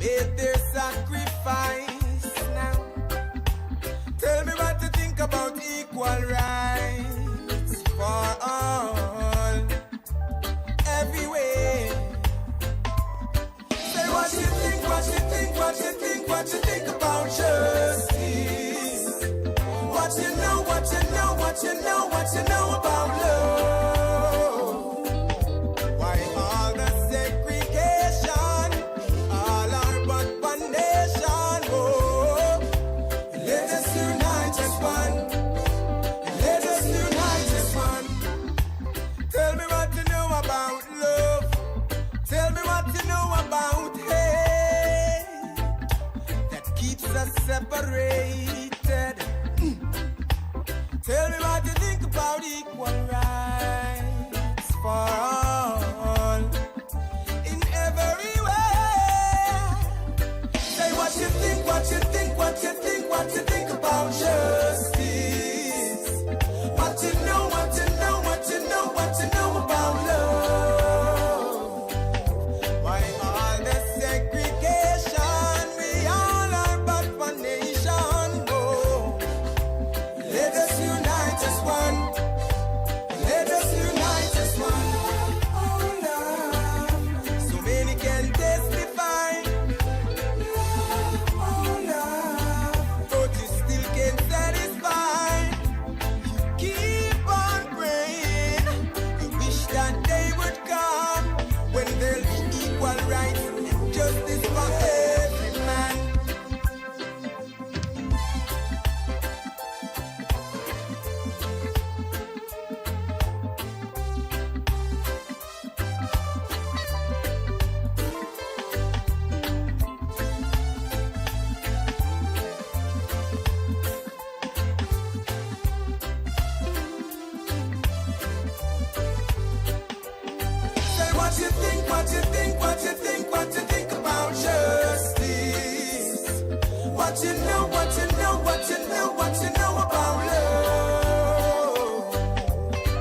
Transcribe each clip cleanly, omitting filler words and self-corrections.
made their sacrifice now. Tell me what you think about equal rights for all, everywhere. Say what you think, what you think, what you think, what you think about justice. What you know, what you know, what you know, what you know about love. Why all the segregation, all are but one nation. Oh, let us unite as one. Let us unite as one. Tell me what you know about love. Tell me what you know about hate that keeps us separated. Tell me what you think about equal rights for all in every way. Say what you think, what you think, what you think, what you think about justice. What you know, what you know, what you know, what you know about love. Why all the segregation? We all are but one nation. Oh, let us unite as one. Let us unite as one. Oh, love. So many can testify. Oh, love. But you still can't satisfy. Keep on praying. You wish that day would come when there'll be equal rights and justice for every man. Say what you think, what you think, what you think, what you think about justice. What you know, what you know, what you know, what you know about love.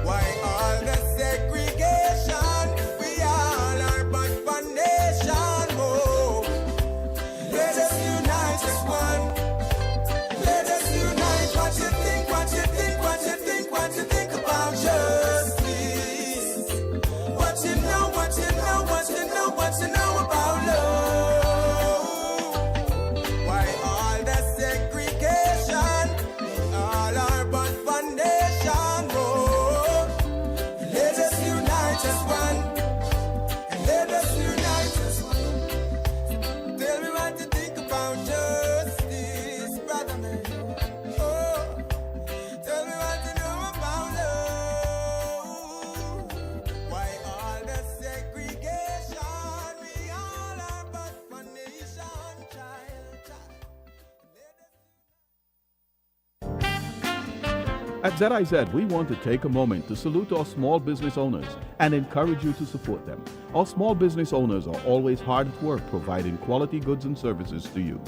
Why all the segregation? We all are but one nation. Oh, let us unite as one. Let us unite. What you think, what you think, what you think, what you think about justice. What you know, what you know, what you know, what you know about love. Why all the segregation? We all are but one nation. Oh, let us unite as one. Let us unite as one. Tell me what you think about justice, brother man. Oh, tell me what you know about love. Why all the segregation? We all are but one nation, child, child. At ZIZ, we want to take a moment to salute our small business owners and encourage you to support them. Our small business owners are always hard at work providing quality goods and services to you.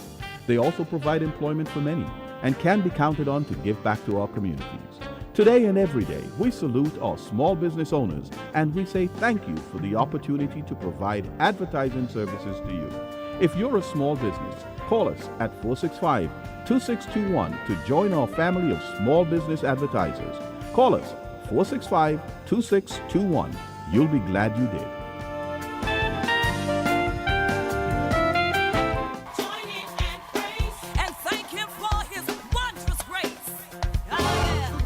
They also provide employment for many and can be counted on to give back to our communities. Today and every day, we salute our small business owners and we say thank you for the opportunity to provide advertising services to you. If you're a small business, call us at 465-2621 to join our family of small business advertisers. Call us 465-2621. You'll be glad you did. Join in and praise and thank Him for His wondrous grace. And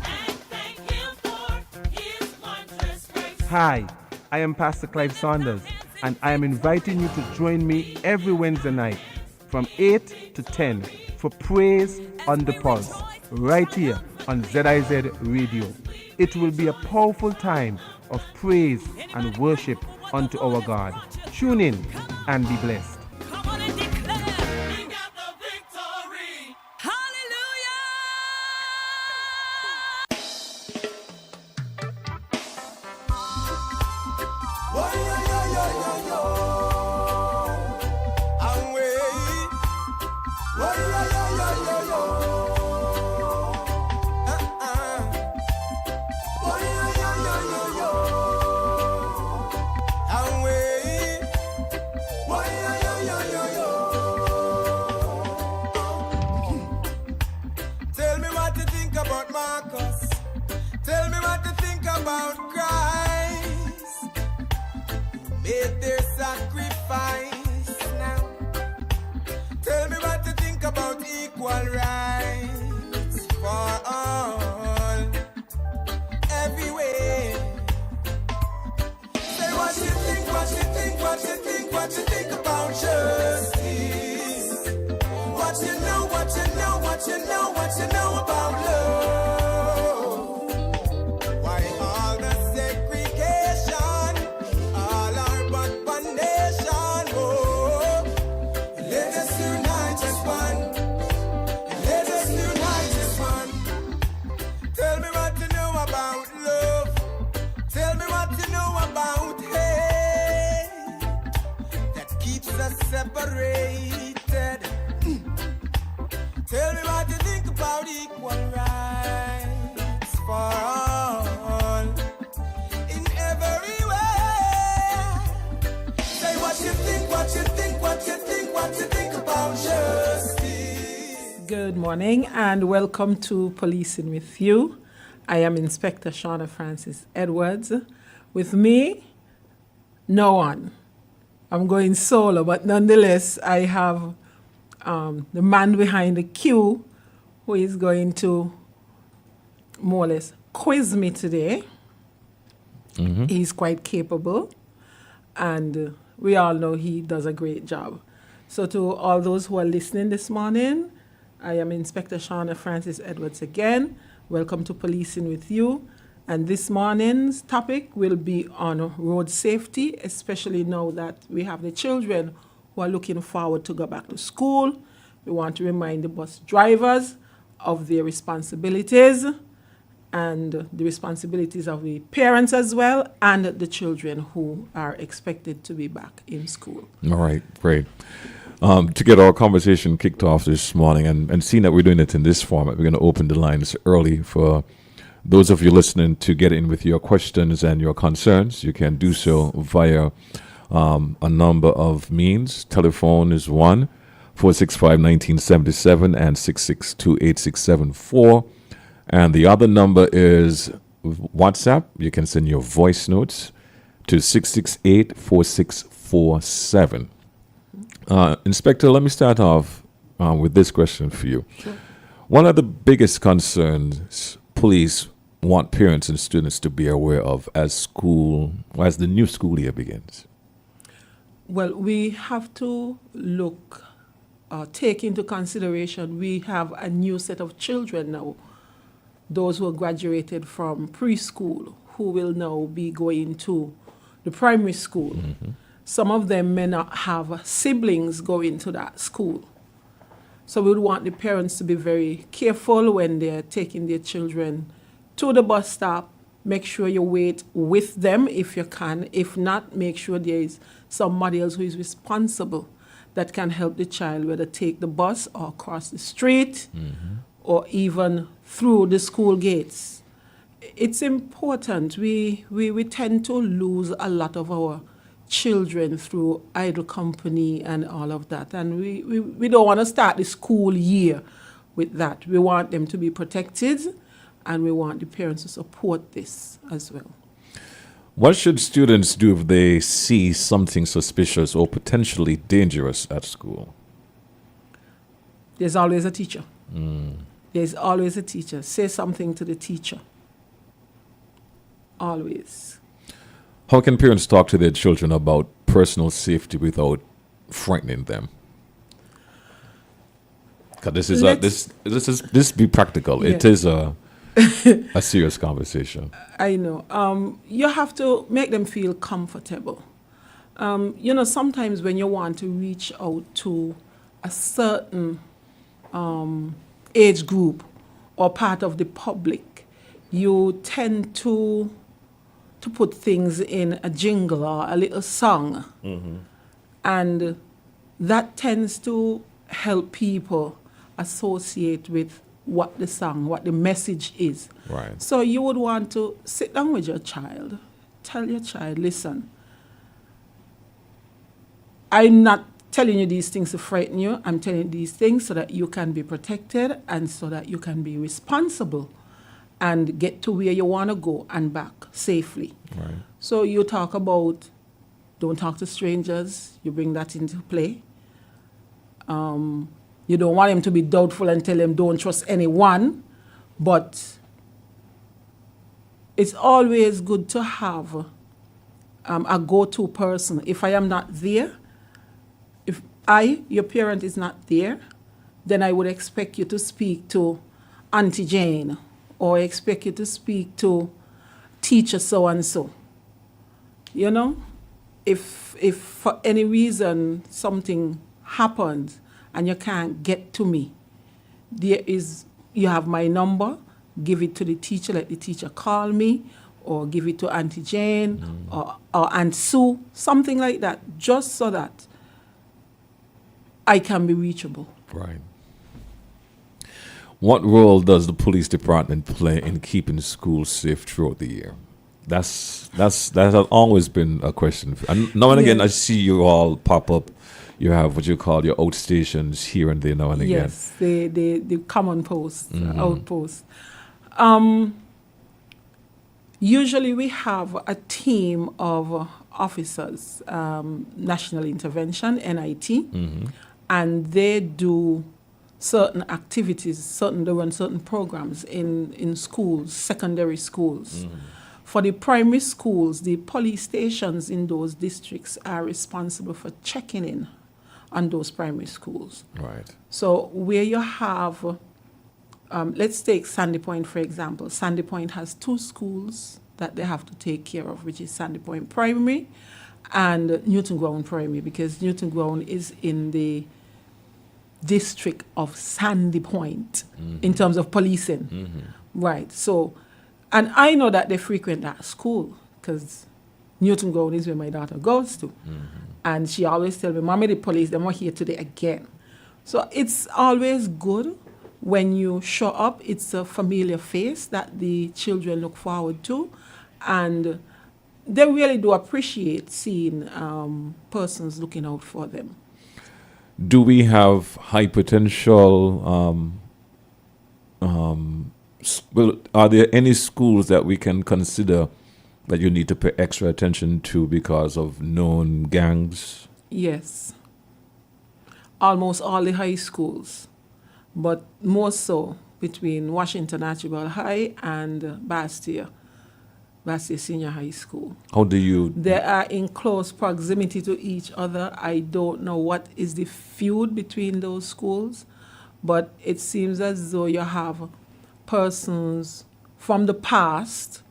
thank Him for His wondrous grace. Hi, I am Pastor Clive Saunders, and I am inviting you to join me every Wednesday night from 8 to 10 for Praise on the Pulse, right here on ZIZ Radio. It will be a powerful time of praise and worship unto our God. Tune in and be blessed. Come on and declare, we got the victory. Hallelujah! Oh, yo, yo, yo, yo, yo. I'm way. Oh, yo, yo, yo, yo, yo. Oh, yo, yo, yo, yo, yo. I'm way. Oh, yo, yo, made their sacrifice now. Tell me what you think about equal rights for all, everywhere. Say what you think, what you think, what you think, what you think about justice. What you know, what you know, what you know, what you know about love. Why all the segregation, all our but one nation. Oh, let us unite as one. Let us unite as one. Tell me what you know about love. Tell me what you know about hate that keeps us separated. Tell me what you think about equal rights for all in every way. Say what you think, what you think, what you think, what you think about justice. Good morning and welcome to Policing with You. I am Inspector Shauna Francis Edwards. With me, no one. I'm going solo, but nonetheless, I have the man behind the queue who is going to more or less quiz me today. He's quite capable, and we all know he does a great job. So to all those who are listening this morning, I am Inspector Shauna Francis Edwards again. Welcome to Policing with You. And this morning's topic will be on road safety, especially now that we have the children who are looking forward to go back to school. We want to remind the bus drivers of their responsibilities and the responsibilities of the parents as well, and the children who are expected to be back in school. All right, great. To get our conversation kicked off this morning, and seeing that we're doing it in this format, we're going to open the lines early for those of you listening to get in with your questions and your concerns. You can do so via a number of means. Telephone is 1-465-1977 and 662-8674. And the other number is WhatsApp. You can send your voice notes to 668-4647. Inspector, let me start off with this question for you. Sure. One of the biggest concerns police want parents and students to be aware of as the new school year begins? Well, we have to take into consideration we have a new set of children now, those who are graduated from preschool, who will now be going to the primary school. Mm-hmm. Some of them may not have siblings going to that school. So we would want the parents to be very careful when they're taking their children to the bus stop. Make sure you wait with them if you can. If not, make sure there is somebody else who is responsible that can help the child, whether take the bus or cross the street or even through the school gates. It's important. We tend to lose a lot of our children through idle company and all of that. And we don't want to start the school year with that. We want them to be protected, and we want the parents to support this as well. What should students do if they see something suspicious or potentially dangerous at school? There's always a teacher. There's always a teacher. Say something to the teacher. Always. How can parents talk to their children about personal safety without frightening them? Because this be practical. Yeah. It is a serious conversation. I know. You have to make them feel comfortable. Sometimes when you want to reach out to a certain age group or part of the public, you tend to put things in a jingle or a little song. And that tends to help people associate with what the song, what the message is. Right. So you would want to sit down with your child, tell your child, listen, I'm not telling you these things to frighten you. I'm telling you these things so that you can be protected and so that you can be responsible and get to where you want to go and back safely. Right. So you talk about Don't talk to strangers. You bring that into play. You don't want him to be doubtful and tell him don't trust anyone. But it's always good to have a go-to person. If I am not there, if your parent is not there, then I would expect you to speak to Auntie Jane, or expect you to speak to teacher so-and-so. You know? If for any reason something happens and you can't get to me, you have my number, give it to the teacher, let the teacher call me, or give it to Auntie Jane or Aunt Sue, something like that, just so that I can be reachable. Right. What role does the police department play in keeping schools safe throughout the year? That has always been a question. And now and again, I see you all pop up. You have what you call your outstations here and there now and again. Yes, the common posts, outposts. Usually we have a team of officers, National Intervention, NIT, and they do certain activities, they run certain programs in schools, secondary schools. For the primary schools, the police stations in those districts are responsible for checking in on those primary schools. Right. So where you have, let's take Sandy Point, for example. Sandy Point has 2 schools that they have to take care of, which is Sandy Point Primary and Newton Ground Primary, because Newton Ground is in the district of Sandy Point in terms of policing. Right. So, and I know that they frequent that school because Newton Ground is where my daughter goes to. And she always tells me, Mommy, the police, they're not here today again. So it's always good when you show up. It's a familiar face that the children look forward to. And they really do appreciate seeing persons looking out for them. Do we have high potential? Are there any schools that we can consider that you need to pay extra attention to because of known gangs? Yes. Almost all the high schools, but more so between Washington Archibald High and Bastia Senior High School. How do you... They are in close proximity to each other. I don't know what is the feud between those schools, but it seems as though you have persons from the past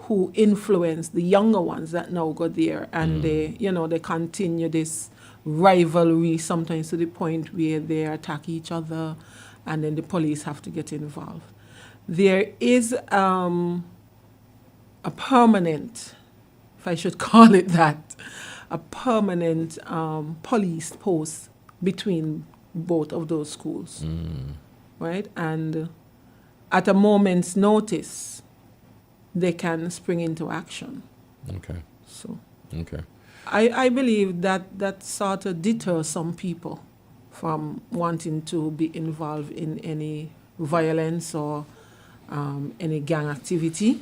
who influence the younger ones that now go there, and they continue this rivalry sometimes to the point where they attack each other, and then the police have to get involved. There is a permanent, if I should call it that, a permanent police post between both of those schools, right? And at a moment's notice, they can spring into action. Okay. So Okay. I believe that sort of deters some people from wanting to be involved in any violence or any gang activity.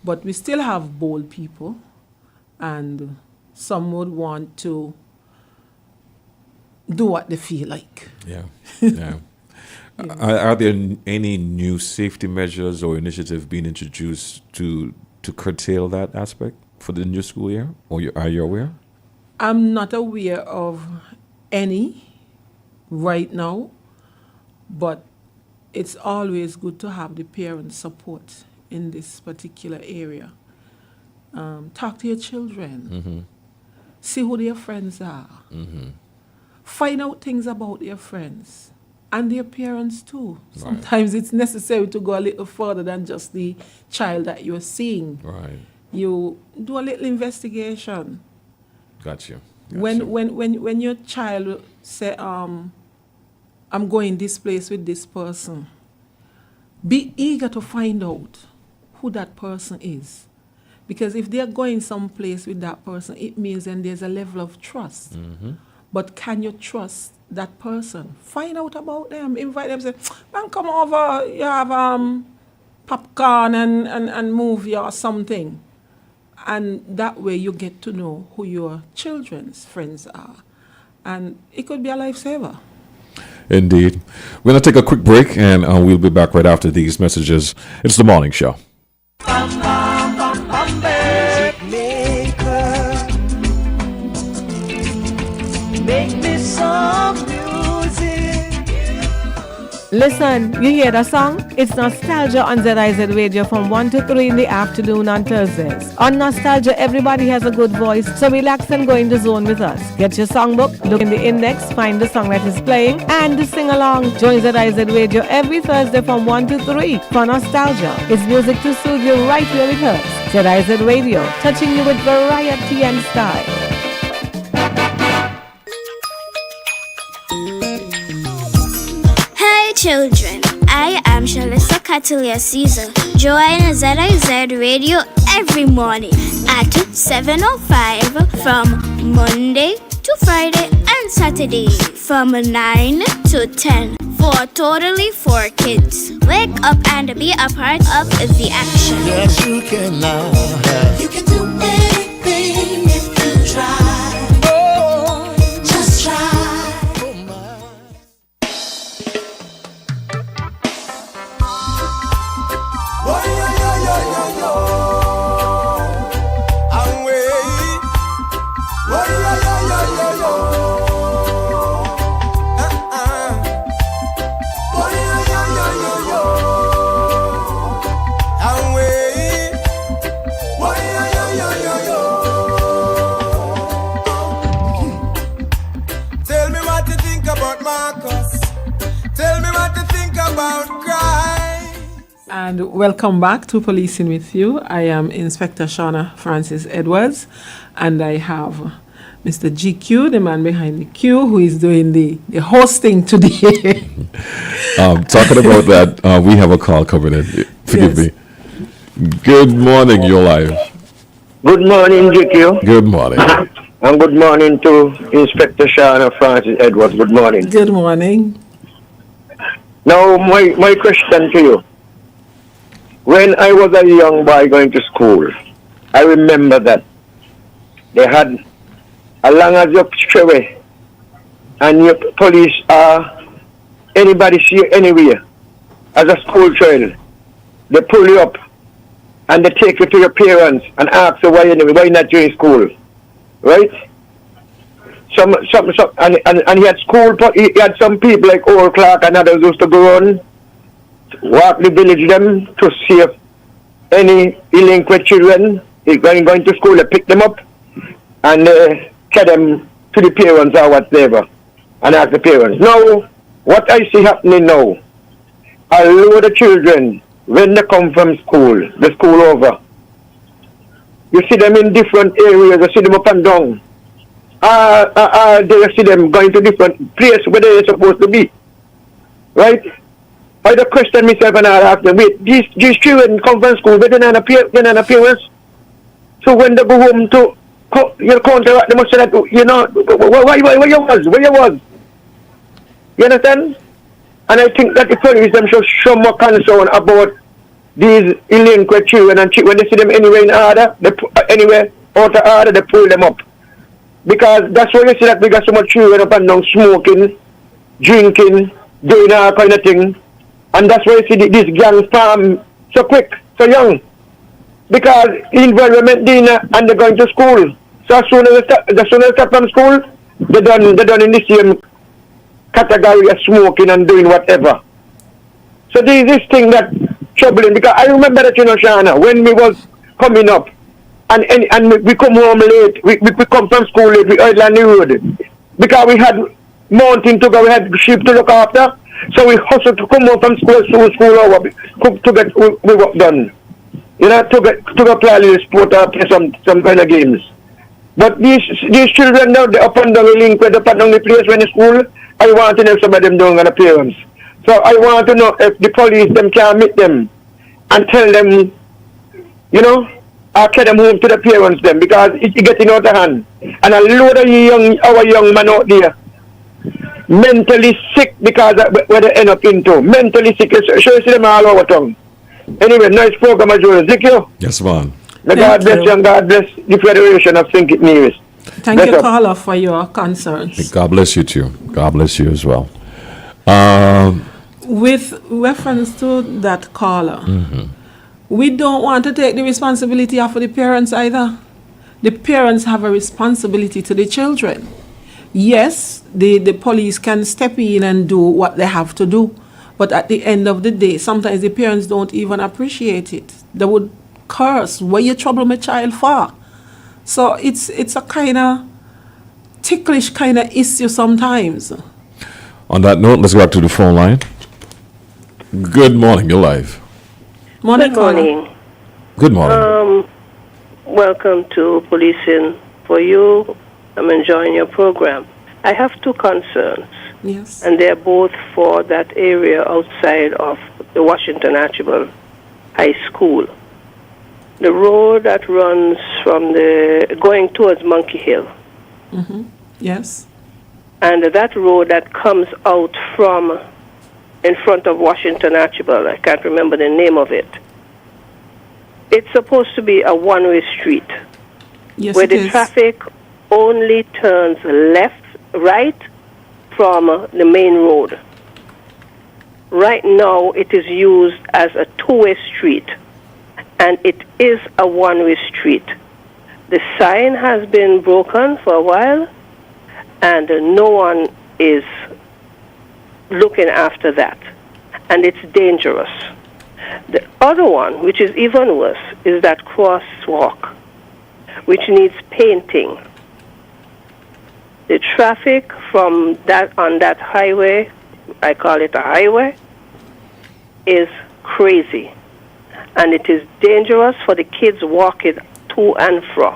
But we still have bold people, and some would want to do what they feel like. Yeah. Yeah. Are there any new safety measures or initiatives being introduced to curtail that aspect for the new school year? Or are you aware? I'm not aware of any right now, but it's always good to have the parent support in this particular area. Talk to your children. See who their friends are. Find out things about their friends and their parents too. Right. Sometimes it's necessary to go a little further than just the child that you're seeing. Right. You do a little investigation. Got you. When your child say, I'm going this place with this person, be eager to find out who that person is. Because if they're going someplace with that person, it means then there's a level of trust. But can you trust that person? Find out about them. Invite them. Say, man, come over. You have popcorn and movie or something. And that way you get to know who your children's friends are. And it could be a lifesaver. Indeed. We're going to take a quick break, and we'll be back right after these messages. It's the morning show. Make me some music. Listen, you hear that song? It's Nostalgia on ZIZ Radio from 1 to 3 in the afternoon on Thursdays. On Nostalgia, everybody has a good voice, so relax and go in the zone with us. Get your songbook, look in the index, find the song that is playing, and sing along. Join ZIZ Radio every Thursday from 1 to 3 for Nostalgia. It's music to soothe you right where it hurts. ZIZ Radio, touching you with variety and style. Hi children, I am Shalissa Catalia Caesar. Join ZIZ Radio every morning at 7:05 from Monday to Friday and Saturday from 9 to 10 for Totally for Kids. Wake up and be a part of the action. Yes, you can now. You can do anything if you try. Oh, just try. Oh, yo, yo, yo, yo, yo. I'm way. Oh, yo, yo, yo, yo, yo. Oh, yo, yo, yo, yo, yo. I'm way. Oh, yo, yo, yo, yo, yo. Tell me what you think about Marcus. Tell me what you think about Christ. And welcome back to Policing with You. I am Inspector Shauna Francis Edwards, and I have Mr. GQ, the man behind the Q, who is doing the hosting today. Talking about that, we have a call coming in. Forgive Yes. me. Good morning, you're live. Good morning, GQ. Good morning. And good morning to Inspector Shauna Francis Edwards. Good morning. Good morning. Now, my question to you. When I was a young boy going to school, I remember that they had, as long as you stray away and your police anybody see you anywhere, as a school child, they pull you up and they take you to your parents and ask you why not you in school, right? And he had school, he had some people like Old Clark and others used to go on, walk the village them to see if any delinquent children is going to school. They pick them up and carry them to the parents or whatever and ask the parents. Now, what I see happening now, a load of children, when they come from school, the school over, you see them in different areas, you see them up and down. You see them going to different places where they're supposed to be. Right? I just question myself and I ask them, wait, these children come from school, but they're not appearance. So when they go home to your counteract, they must say that, you know, where you was. You understand? And I think that the police them should show more concern about these delinquent children and when they see them anywhere in order, anywhere out of order, they pull them up. Because that's why you see that we got so much children up and down smoking, drinking, doing all kind of thing. And that's why you see this gang farm so quick, so young. Because environment dinner and they're going to school. So as soon as they start from school, they're done in the same category of smoking and doing whatever. So this thing that troubling, because I remember that, you know, Shana, when we was coming up and we come home late, we come from school late, we early on the road. Because we had mountain to go, we had sheep to look after. So we hustled to come home from school over to get we work done. You know, to play a little sport or play some kind of games. But these children now, they up and down the link, up and down the place when in school, I want to know some of them doing an appearance. So I want to know if the police them can meet them and tell them, you know, or carry them home to the parents them, because it's getting out of hand. And a load of our young men out there, mentally sick because of where they end up into. Mentally sick. Show you see them all over town. Anyway, nice program as well. Thank you. Yes, man. May God bless you and God bless the Federation of St. Kitts Nearest. Thank Bless you, up. caller, for your concerns. God bless you too. God bless you as well. With reference to that caller, we don't want to take the responsibility off of the parents either. The parents have a responsibility to the children. Yes, the police can step in and do what they have to do, but at the end of the day, sometimes the parents don't even appreciate it. They would curse, "What you trouble my child for?" So it's a kind of ticklish kind of issue sometimes. On that note, let's go back to the phone line. Good morning. You're live. Morning, Good caller. morning. Good morning. Welcome to Policing for You. I'm enjoying your program. I have two concerns, Yes. and they're both for that area outside of the Washington Archibald High School. The road that runs from going towards Monkey Hill, Yes. and that road that comes out from in front of Washington Archibald. I can't remember the name of it. It's supposed to be a one-way street Yes, where it the is. traffic only turns right from the main road. Right now, it is used as a two-way street, and it is a one-way street. The sign has been broken for a while, and no one is looking after that, and it's dangerous. The other one, which is even worse, is that crosswalk, which needs painting. The traffic from on that highway, I call it a highway, is crazy, and it is dangerous for the kids walking to and fro.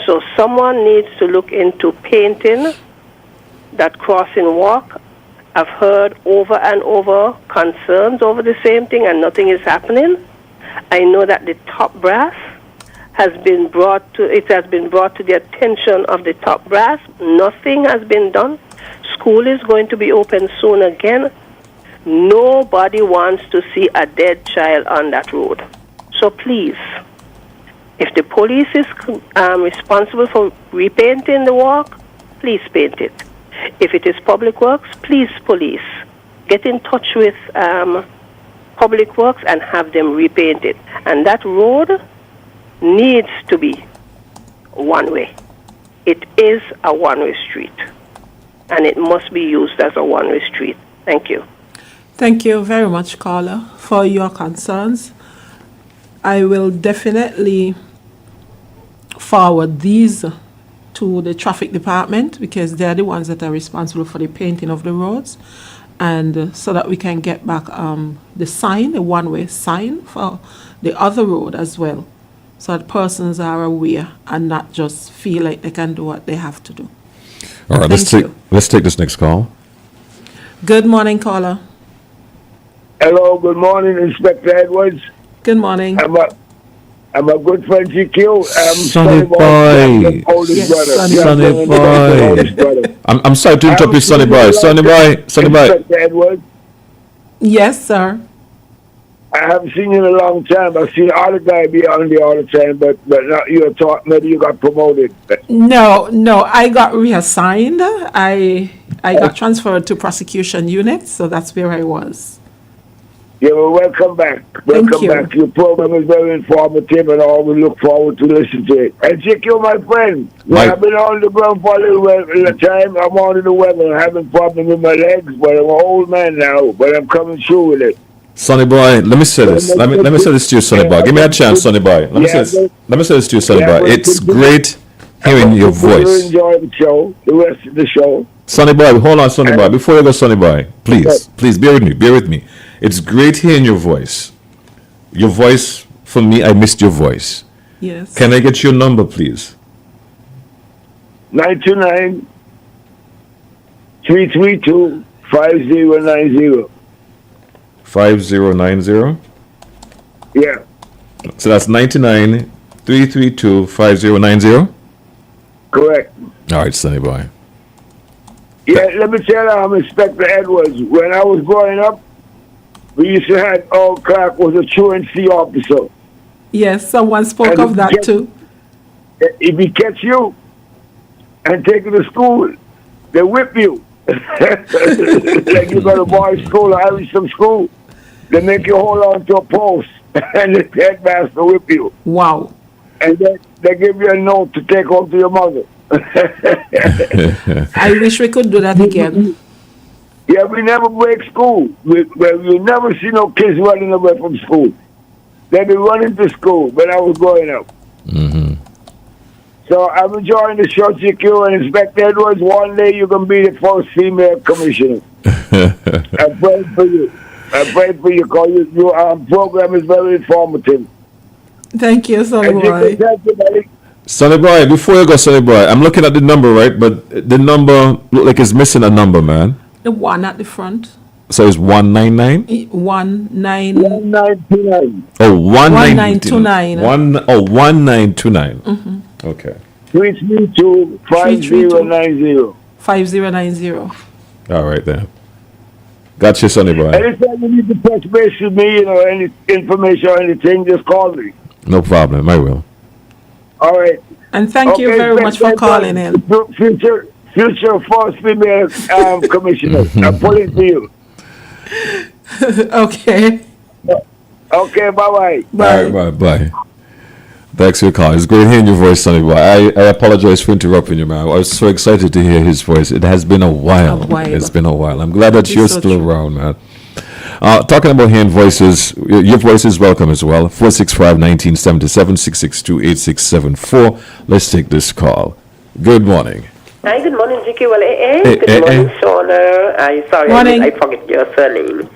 So someone needs to look into painting that crossing walk. I've heard over and over concerns over the same thing, and nothing is happening. I know that the top brass has been brought to the attention of the top brass. Nothing has been done. School is going to be open soon again. Nobody wants to see a dead child on that road. So please, if the police is responsible for repainting the walk, please paint it. If it is public works, please, police, get in touch with public works and have them repaint it. And that road needs to be one way. It is a one-way street, and it must be used as a one-way street. Thank you. Thank you very much, caller, for your concerns. I will definitely forward these to the traffic department because they're the ones that are responsible for the painting of the roads, and so that we can get back the sign, the one-way sign for the other road as well, so that persons are aware and not just feel like they can do what they have to do. All right, Thank you. let's take this next call. Good morning, caller. Hello, good morning, Inspector Edwards. Good morning. I'm a good friend, GQ. Sonny boy. Oldest Yes, brother. Sonny Yeah, boy. oldest brother. I'm sorry to interrupt you, Sonny boy. Sonny boy. Inspector Edwards, Yes, sir. I haven't seen you in a long time. I've seen all the guys be on there all the time, but not you talk. Maybe you got promoted. No, I got reassigned. I got transferred to prosecution unit, so that's where I was. Yeah, well, welcome back. Welcome you. back. Your program is very informative, and I always look forward to listen to it. And GQ, my friend, I've been on the ground for a little time. I'm under the weather. I'm having problems with my legs, but I'm an old man now. But I'm coming through with it. Sonny boy, let me say this. Let me say this to you, Sonny boy. Give me a chance, Sonny boy. Let me say this to you, Sonny boy. It's great hearing your voice. Enjoy the show, the rest of the show. Sonny boy, hold on, Sonny boy. Before you go, Sonny boy, please bear with me. It's great hearing your voice. Your voice, for me, I missed your voice. Yes. Can I get your number, please? 929 332 5090. 5090. Yeah, So that's 99 332 5090. correct. All right, Sonny boy. Yeah, let me tell you, I'm Inspector Edwards. When I was growing up, we used to have Old Clark was a truancy officer. Yes, someone spoke And of if that he too. If he catch you and take you to school, they whip you. Like you go to boys' school or Irish school, they make you hold on to a post and the headmaster whip you. Wow. And then they give you a note to take home to your mother. I wish we could do that again. Yeah, we never break school. We never see no kids running away from school. They be running to school when I was growing up. Mm-hmm. So I'm enjoying the show, GQ, and Inspector Edwards. One day you can be the first female commissioner. I pray for you. I pray for you because your program is very informative. Thank you, Sonny Boy. Thank you, buddy. Sonny Boy, before you go, Sonny Boy, I'm looking at the number, right? But the number look like it's missing a number, man. The one at the front. So it's 199? 1929. Oh, 1929. 1929. Mm-hmm. Okay. 332-5090. 5090. All right, then. Gotcha, Sonny Boy. Anytime you need to touch base with me, any information or anything, just call me. No problem. I will. All right. And thank you very much for calling in. Future first female commissioner. I'm pulling for you. Okay. Okay, bye-bye. All right, bye. Thanks for your call. It's great hearing your voice, Sonny Boy. I apologize for interrupting you, man. I was so excited to hear his voice. It has been a while. It's been a while. I'm glad that you're still around, man. Talking about hearing voices, your voice is welcome as well. 465-1977-662-8674. Let's take this call. Good morning. Hi, good morning, GQ. Good morning, Shauna. I forget your surname.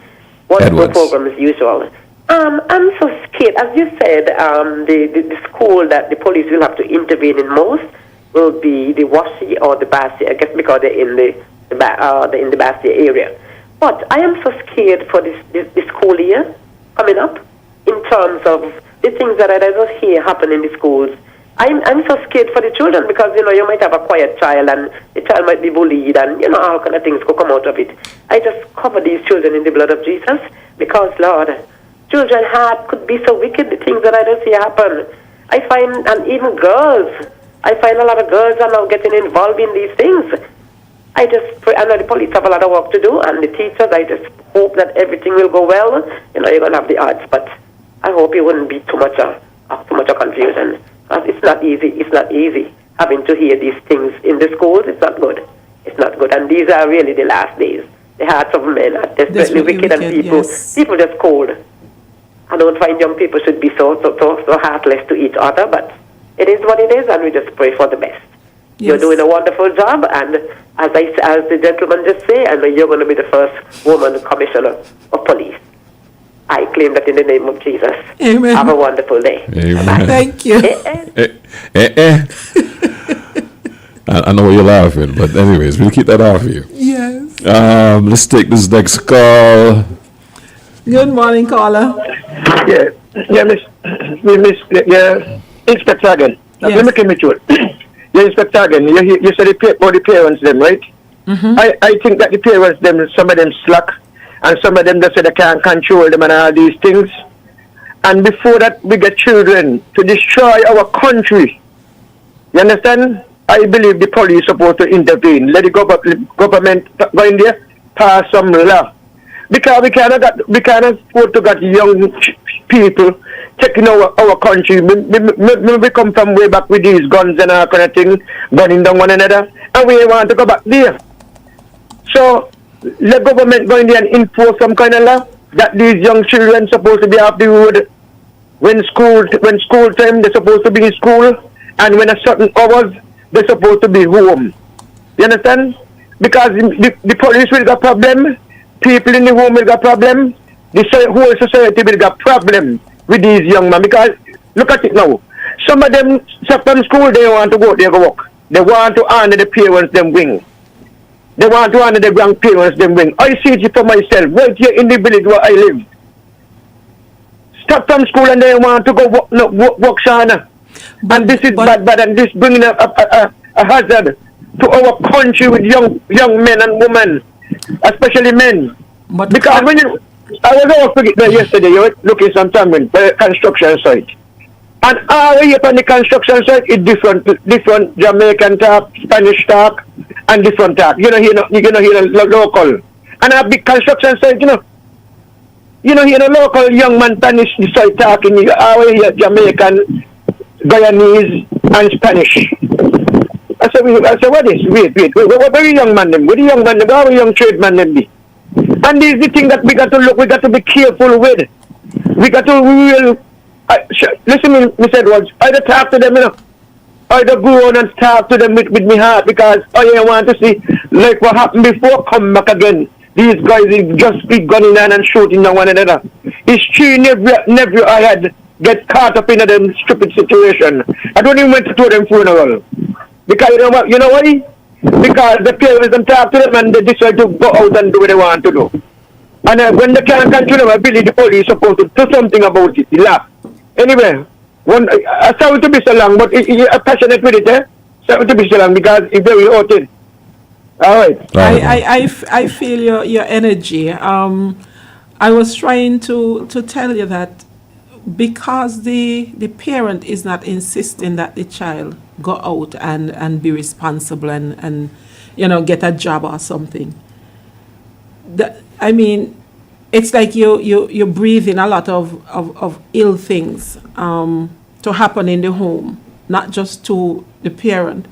Wonderful program as usual. I'm so scared. As you said, the school that the police will have to intervene in most will be the Washi or the Bassi, I guess, because they're in the Bassi area. But I am so scared for this school year coming up in terms of the things that I just hear happen in the schools. I'm so scared for the children because, you might have a quiet child and the child might be bullied and, all kind of things could come out of it. I just cover these children in the blood of Jesus because, Lord, children's heart could be so wicked, the things that I just see happen. I find, and even girls, I find a lot of girls are now getting involved in these things. I just pray, I know the police have a lot of work to do, and the teachers, I just hope that everything will go well. You're going to have the odds, but I hope it wouldn't be too much of confusion. It's not easy. It's not easy having to hear these things in the schools. It's not good. It's not good. And these are really the last days. The hearts of men are desperately wicked, and people just cold. I don't find young people should be so heartless to each other, but it is what it is, and we just pray for the best. Yes. You're doing a wonderful job, and as the gentleman just said, I know you're going to be the first woman commissioner of police. I claim that in the name of Jesus. Amen. Have a wonderful day. Amen. Thank you. I know you're laughing, but anyways, we'll keep that off you. Yes. Let's take this next call. Good morning, caller. Yeah, Inspector again. Yes. Let me come to it. Yeah, Inspector again. You said about the parents, them, right? Mm-hmm. I think that the parents, them, some of them slack, and some of them just say they can't control them and all these things. And before that, we get children to destroy our country. You understand? I believe the police are supposed to intervene. Let the government go in there, pass some law. Because we cannot afford to get young people taking our country. We come from way back with these guns and all kind of thing, gunning down one another, and we want to go back there. So let government go in there and enforce some kind of law that these young children supposed to be off the road when school time they're supposed to be in school, and when a certain hours they're supposed to be home. You understand? Because the police will got problem. People in the home will got problem. The whole society will got problem with these young men. Because look at it now. Some of them from school they want to go there to work. They want to honor the parents them wing. They want to honor the grandparents them wing. I see it for myself right here in the village where I live. Stop from school and they want to go work Shana. And this is bad, and this bringing a hazard to our country with young men and women. Especially men. Because when I was over there yesterday, you were looking sometime in the construction site. And all here on the construction site is different Jamaican talk, Spanish talk, and different talk. You know, local. And a big construction site, you know, the local young man Spanish side talking all here Jamaican, Guyanese, and Spanish. I said, what is? Wait, what are the young man them? What are the young man them? How are the young tradesman them be? And this is the thing that we got to look, we got to be careful with. We will, listen to me, Miss Edwards, I just talk to them, you know. I just go on and talk to them with my heart because I want to see, like what happened before, come back again. These guys just be gunning on and shooting on one another. It's true, never I had get caught up in them stupid situation. I don't even went to them funeral. Because you know why? Because the parents don't talk to them and they decide to go out and do what they want to do. And when they can't control them, I believe the police is supposed to do something about it. They laugh. Anyway, sorry to be so long, but you're passionate with it, eh? Sorry to be so long because it's very hot. All right. I feel your energy. I was trying to tell you that because the parent is not insisting that the child go out and be responsible and get a job or something. I mean, it's like you breathe in a lot of ill things to happen in the home, not just to the parent,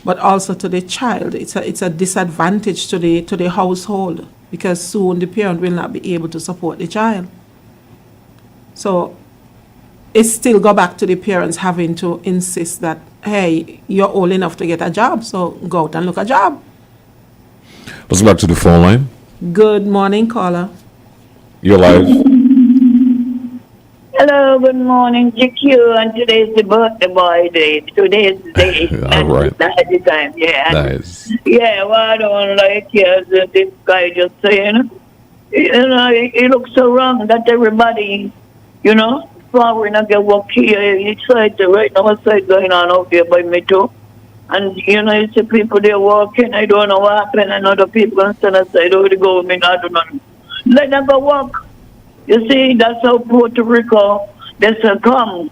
but also to the child. It's a disadvantage to the household because soon the parent will not be able to support the child. So it still go back to the parents having to insist that, hey, you're old enough to get a job, so go out and look a job. Let's go back to the phone line. Good morning, caller. You're live. Hello, good morning, GQ, and today's the birthday boy day. Today's the day. All right. That's the time, yeah. Nice. Yeah, well, I don't like this guy just saying, it looks so wrong that everybody, following and get work here. It's like right now, what's going on out there by me too. And, you see people there working, I don't know what happened, and other people on the side of the government, I don't know. Let them go work. You see, that's how Puerto Rico, they succumb.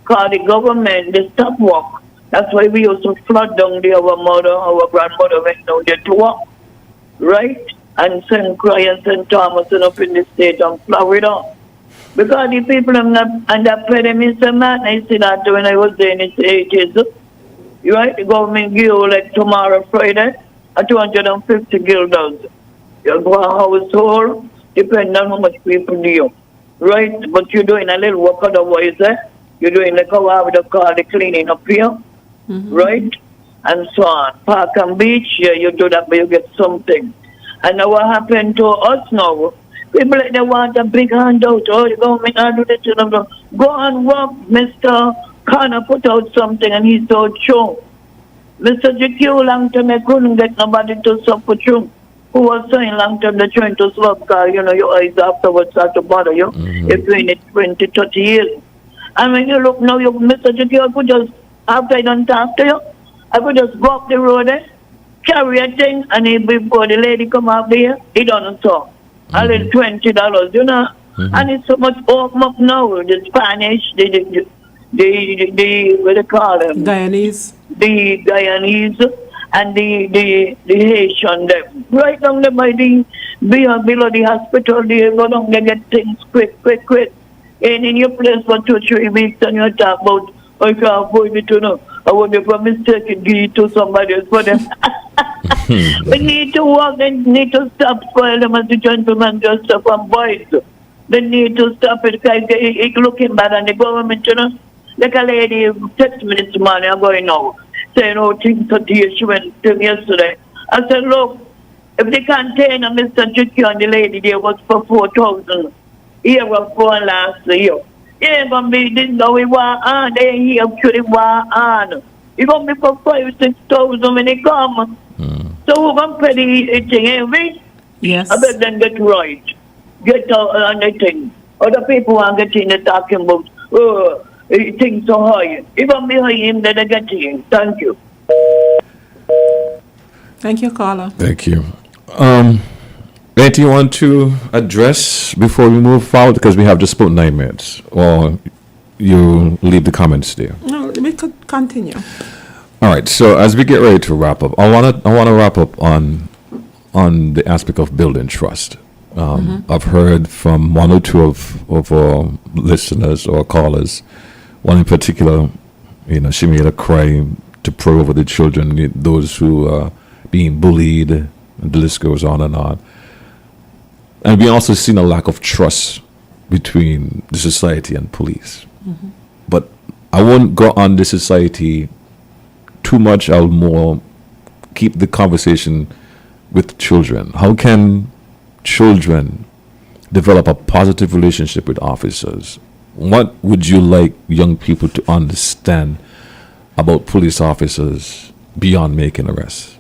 Because the government, they stop work. That's why we used to flood down there, our grandmother went down there to work. Right? And St. Croix and St. Thomas and up in the state of Florida. Because the people are not underpaid them in some man. I see that when I was there in the 80s. Right? The government give you like tomorrow, Friday, 250 guilders. You go a household, depending on how much people do. Right? But you're doing a little work otherwise, You're doing like how we call the cleaning up here. Right? And so on. Park and beach, yeah, you do that, but you get something. And now what happened to us now? People like they want a big handout. Oh, the government not do this. Go and work, Mr. Connor put out something and he so true. Mr. GQ long term I couldn't get nobody to support you. Who was saying long term they're trying to swap because your eyes afterwards start to bother you. If you're in it 20, 30 years. And when you look now, Mr. GQ, I could just, after I don't talk to you, I could just go up the road carry a thing, and before the lady come up there, he don't talk. A little $20, And it's so much open up now. The Spanish, the what they call them? Guyanese. The Guyanese and the Haitian them. Right down there by below the hospital, they go down there get things quick. And in your place for 2-3 weeks and you talk about, I can't afford it to know. I want to for mistake and give it to somebody else for them. They need to work, they need to stop spoil them as the gentleman just stop and boys. They need to stop it because it's looking bad on the government, Like a lady text me this morning, I'm going now, saying, things are dear, she went to me yesterday. I said, look, if the container, Mr. Juki and the lady there was for 4,000, here was for last year. It ain't going to be this now, we want on, they ain't here, actually want on. It's going to be for 5,000-6,000 when they come. So we're going to pay the thing, ain't we? Yes. I bet then get right. Get on the thing. Other people are getting the talking about, things so high. If I'm behind him, then I get to him. Thank you. Thank you, caller. Thank you. Anything you want to address before we move forward? Because we have just about 9 minutes. Or you leave the comments there. No, we could continue. All right. So as we get ready to wrap up, I want to wrap up on the aspect of building trust. I've heard from one or two of our listeners or callers. One in particular, she made a cry to pray over the children, those who are being bullied, and the list goes on and on. And we also seen a lack of trust between the society and police. But I won't go on the society too much. I'll more keep the conversation with children. How can children develop a positive relationship with officers? What would you like young people to understand about police officers beyond making arrests?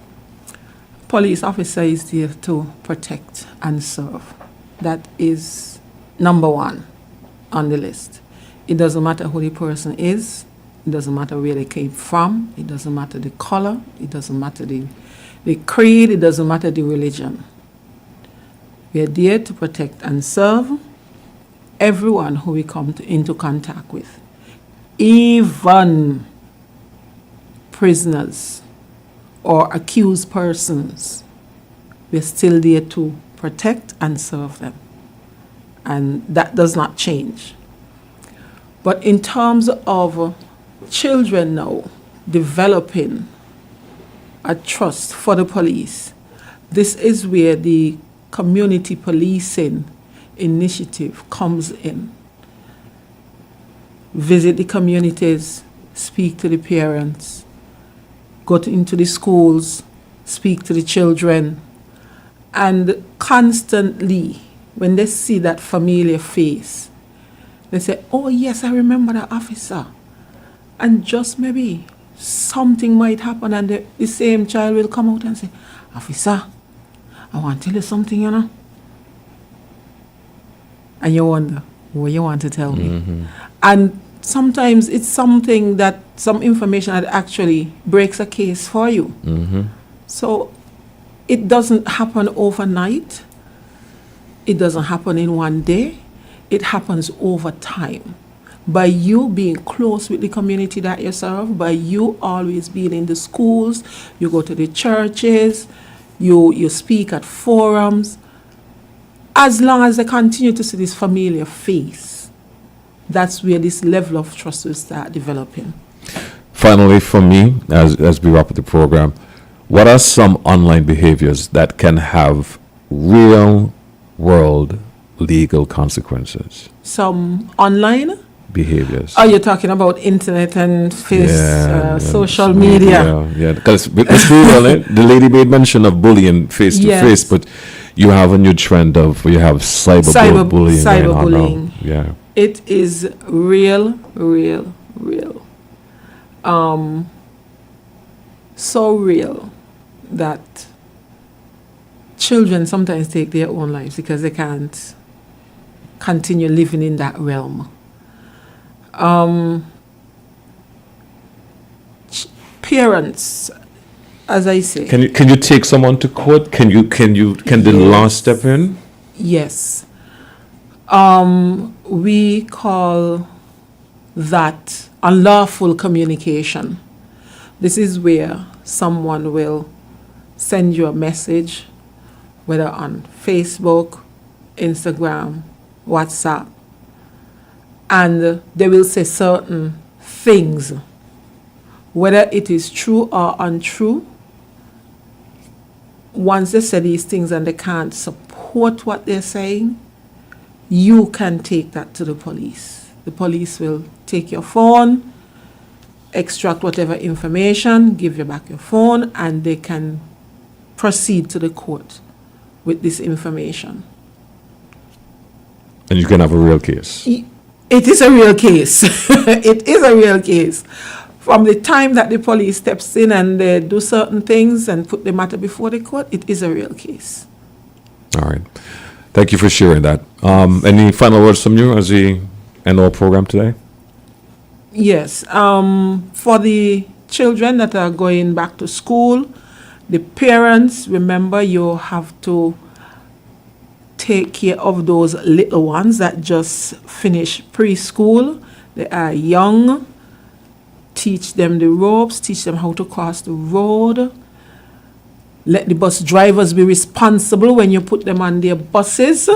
Police officer is there to protect and serve. That is number one on the list. It doesn't matter who the person is. It doesn't matter where they came from. It doesn't matter the color. It doesn't matter the creed. It doesn't matter the religion. We are there to protect and serve everyone who we come into contact with, even prisoners or accused persons. We're still there to protect and serve them, and that does not change. But in terms of children now developing a trust for the police, this is where the community policing initiative comes in. Visit the communities, speak to the parents, go into the schools, speak to the children, and constantly, when they see that familiar face, they say, oh yes, I remember that officer. And just maybe something might happen and the same child will come out and say, officer, I want to tell you something, And you wonder, what you want to tell me? And sometimes it's something that, some information that actually breaks a case for you. So it doesn't happen overnight. It doesn't happen in one day. It happens over time. By you being close with the community that you serve, by you always being in the schools, you go to the churches, you speak at forums. As long as they continue to see this familiar face, that's where this level of trust will start developing. Finally, for me, as we wrap up the program, what are some online behaviors that can have real-world legal consequences? Some online behaviors. Oh, you're talking about internet and social media. Yeah, because let's be real, the lady made mention of bullying face to face, but you have a new trend of you have cyberbullying. Cyberbullying. Yeah. It is real. So real that children sometimes take their own lives because they can't continue living in that realm. Parents, as I say. Can you take someone to court? Can the law step in? Yes. We call that unlawful communication. This is where someone will send you a message, whether on Facebook, Instagram, WhatsApp, and they will say certain things, whether it is true or untrue. Once they say these things and they can't support what they're saying, you can take that to the police. The police will take your phone, extract whatever information, give you back your phone, and they can proceed to the court with this information. And you can have a real case. It is a real case. It is a real case. From the time that the police steps in and they do certain things and put the matter before the court, it is a real case. All right. Thank you for sharing that. Any final words from you as we end our program today? Yes. For the children that are going back to school, the parents, remember you have to take care of those little ones that just finished preschool. They are young. Teach them the ropes, teach them how to cross the road. Let the bus drivers be responsible when you put them on their buses.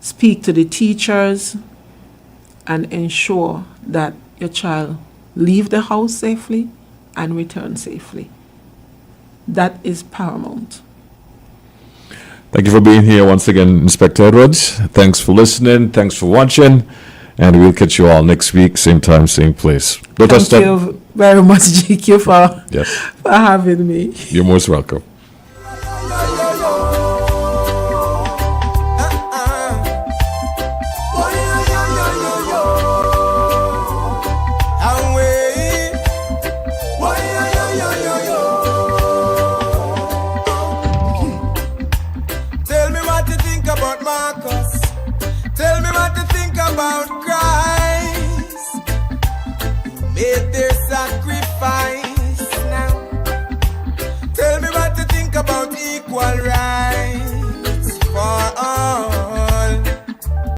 Speak to the teachers and ensure that your child leave the house safely and return safely. That is paramount. Thank you for being here once again, Inspector Edwards. Thanks for listening. Thanks for watching. And we'll catch you all next week, same time, same place. Thank you very much, GQ, for having me. You're most welcome. Tell me what you think about Marcus. Tell me what you think about Christ. Made their sacrifice now. Tell me what you think about equal rights.